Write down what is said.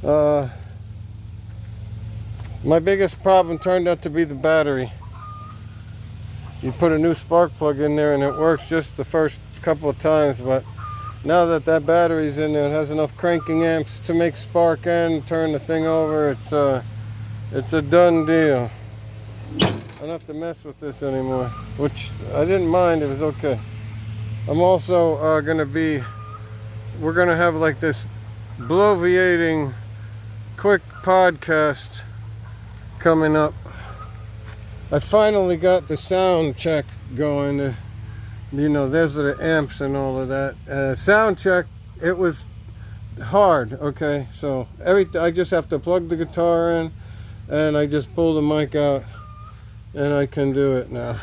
My biggest problem turned out to be the battery. You put a new spark plug in there and it works just the first couple of times, but now that that battery's in there, it has enough cranking amps to make spark and turn the thing over. It's a done deal. I don't have to mess with this anymore, which I didn't mind. It was okay. I'm also we're gonna have like this bloviating quick podcast coming up. I finally got the sound check going. There's the amps and all of that. Sound check, it was hard, okay? So I just have to plug the guitar in and I just pull the mic out and I can do it now.